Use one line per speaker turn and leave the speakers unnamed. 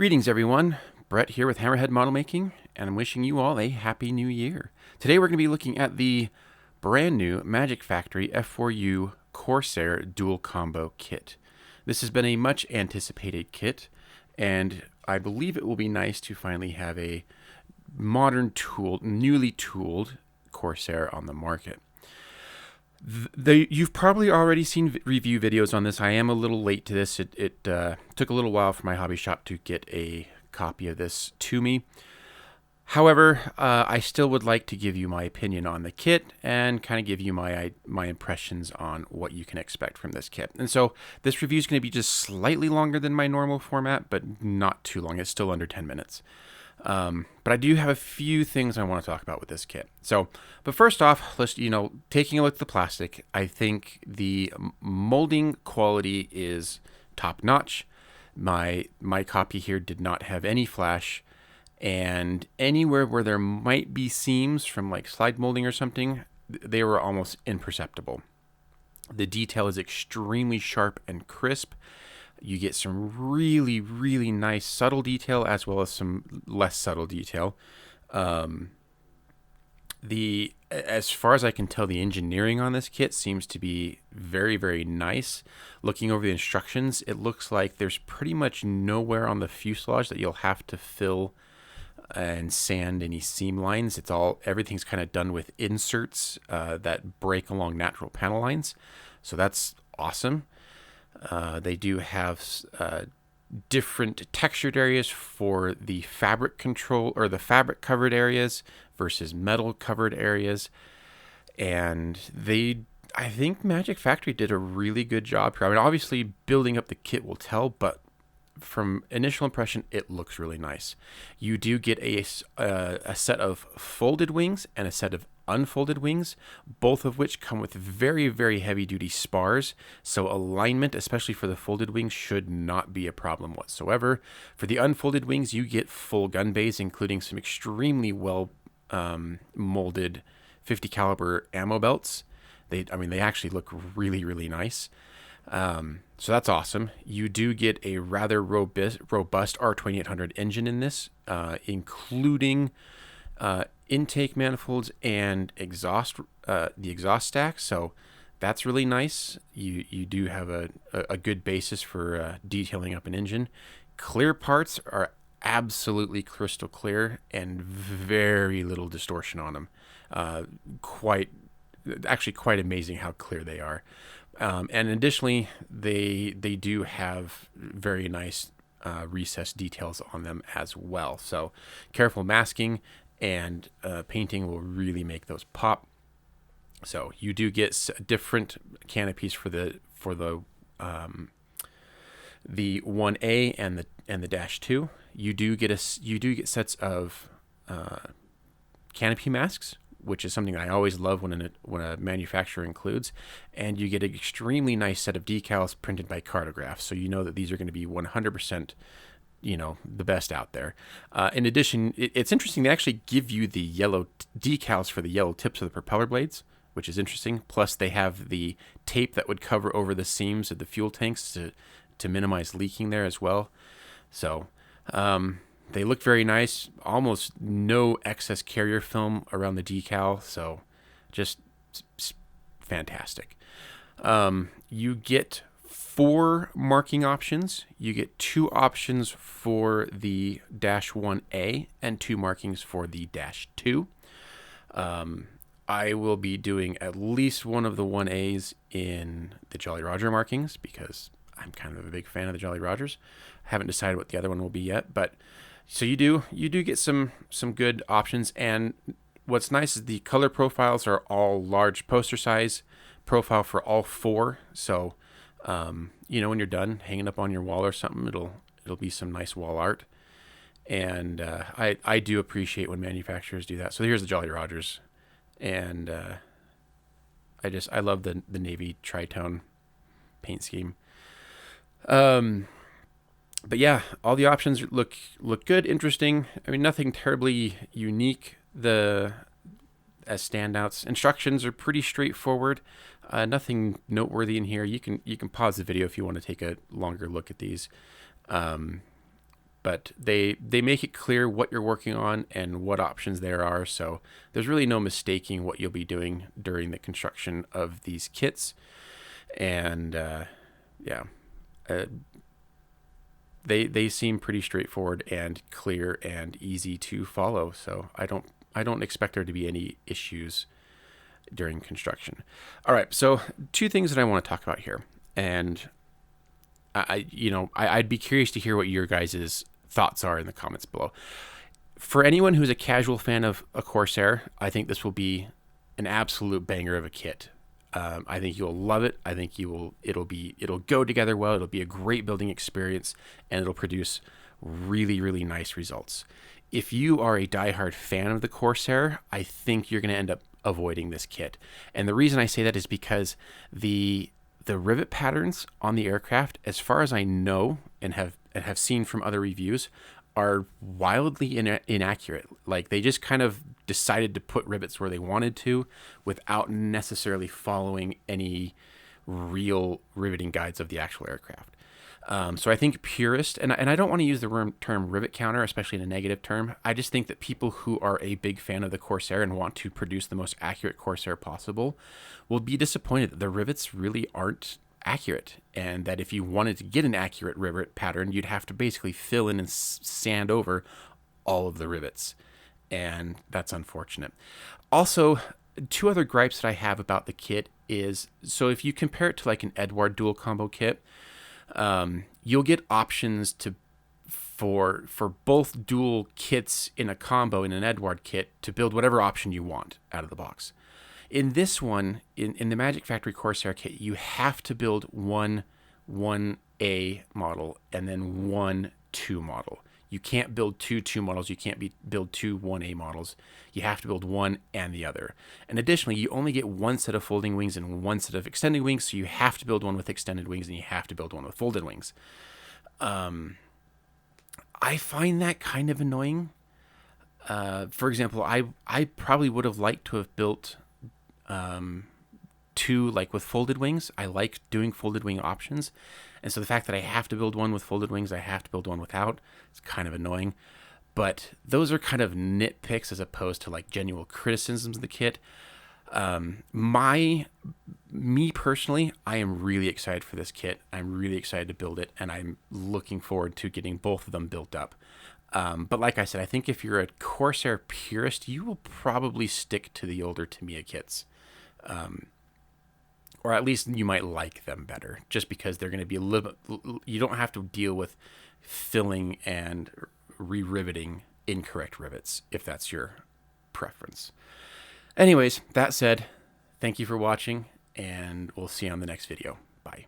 Greetings, everyone. Brett here with Hammerhead Model Making, and I'm wishing you all a happy new year. Today we're going to be looking at the brand new Magic Factory F4U Corsair dual combo kit. This has been a much anticipated kit, and I believe it will be nice to finally have a modern tooled, newly tooled Corsair on the market. You've probably already seen review videos on this. I am a little late to this. It took a little while for my hobby shop to get a copy of this to me. However, I still would like to give you my opinion on the kit and kind of give you my impressions on what you can expect from this kit. And so this review is going to be just slightly longer than my normal format, but not too long. It's still under 10 minutes. But I do have a few things I want to talk about with this kit. But first off, let's, taking a look at the plastic, I think the molding quality is top notch. My copy here did not have any flash, and anywhere where there might be seams from like slide molding or something, they were almost imperceptible. The detail is extremely sharp and crisp. You get some really, really nice subtle detail as well as some less subtle detail. As far as I can tell, the engineering on this kit seems to be very, very nice. Looking over the instructions, it looks like there's pretty much nowhere on the fuselage that you'll have to fill and sand any seam lines. Everything's kind of done with inserts that break along natural panel lines. So that's awesome. They do have different textured areas for the fabric control or the fabric covered areas versus metal covered areas. And I think Magic Factory did a really good job here. I mean, obviously building up the kit will tell, but from initial impression, it looks really nice. You do get a set of folded wings and a set of unfolded wings, both of which come with very, very heavy duty spars. So alignment, especially for the folded wings, should not be a problem whatsoever. For the unfolded wings, you get full gun bays, including some extremely well molded 50 caliber ammo belts. They actually look really, really nice. So that's awesome. You do get a rather robust R2800 engine in this, including intake manifolds and the exhaust stack. So that's really nice. You do have a good basis for detailing up an engine. Clear parts are absolutely crystal clear and very little distortion on them. Quite amazing how clear they are. And additionally, they do have very nice recessed details on them as well. So careful masking and painting will really make those pop. So you do get different canopies for the 1A and the -2. You do get sets of canopy masks, which is something I always love when a manufacturer includes, and you get an extremely nice set of decals printed by Cartograph, so you know that these are going to be 100%, the best out there. In addition, it's interesting, they actually give you the yellow decals for the yellow tips of the propeller blades, which is interesting. Plus, they have the tape that would cover over the seams of the fuel tanks to minimize leaking there as well. So, they look very nice, almost no excess carrier film around the decal, so just fantastic. You get 4 marking options. You get 2 options for the -1A and 2 markings for the -2. I will be doing at least one of the 1As in the Jolly Roger markings because I'm kind of a big fan of the Jolly Rogers. I haven't decided what the other one will be yet, but so you do get some good options. And what's nice is the color profiles are all large poster size profile for all 4. So when you're done hanging up on your wall or something, it'll be some nice wall art. And I do appreciate when manufacturers do that. So here's the Jolly Rogers, and I love the navy tritone paint scheme. But yeah, all the options look good, interesting. I mean, nothing terribly unique as standouts. Instructions are pretty straightforward. Nothing noteworthy in here. You can pause the video if you want to take a longer look at these. but they make it clear what you're working on and what options there are. So there's really no mistaking what you'll be doing during the construction of these kits. And yeah, they seem pretty straightforward and clear and easy to follow. So I don't expect there to be any issues during construction. All right, so two things that I want to talk about here, and I'd be curious to hear what your guys' thoughts are in the comments below. For anyone who's a casual fan of a Corsair, I think this will be an absolute banger of a kit. I think you'll love it. I think it'll go together well. It'll be a great building experience, and it'll produce really, really nice results. If you are a diehard fan of the Corsair, I think you're going to end up avoiding this kit. And the reason I say that is because the rivet patterns on the aircraft, as far as I know and have seen from other reviews, are wildly inaccurate. Like, they just kind of decided to put rivets where they wanted to without necessarily following any real riveting guides of the actual aircraft. So I think purist, and I don't want to use the term rivet counter, especially in a negative term. I just think that people who are a big fan of the Corsair and want to produce the most accurate Corsair possible will be disappointed that the rivets really aren't accurate, and that if you wanted to get an accurate rivet pattern, you'd have to basically fill in and sand over all of the rivets, and that's unfortunate. Also, two other gripes that I have about the kit is, so if you compare it to like an Edward dual combo kit, you'll get options for both dual kits in a combo in an Edward kit to build whatever option you want out of the box. In this one, in the Magic Factory Corsair kit, you have to build one 1A model and then one 2 model. You can't build two models. You can't build two 1A models. You have to build one and the other. And additionally, you only get one set of folding wings and one set of extended wings, so you have to build one with extended wings and you have to build one with folded wings. I find that kind of annoying. For example, I probably would have liked to have built two like with folded wings. I like doing folded wing options, and so the fact that I have to build one with folded wings, I have to build one without, it's kind of annoying. But those are kind of nitpicks as opposed to like genuine criticisms of the kit. Me personally, I am really excited for this kit. I'm really excited to build it, and I'm looking forward to getting both of them built up. But like I said, I think if you're a Corsair purist, you will probably stick to the older Tamiya kits. Or at least you might like them better, just because they're going to be a little bit, you don't have to deal with filling and re-riveting incorrect rivets, if that's your preference. Anyways, that said, thank you for watching, and we'll see you on the next video. Bye.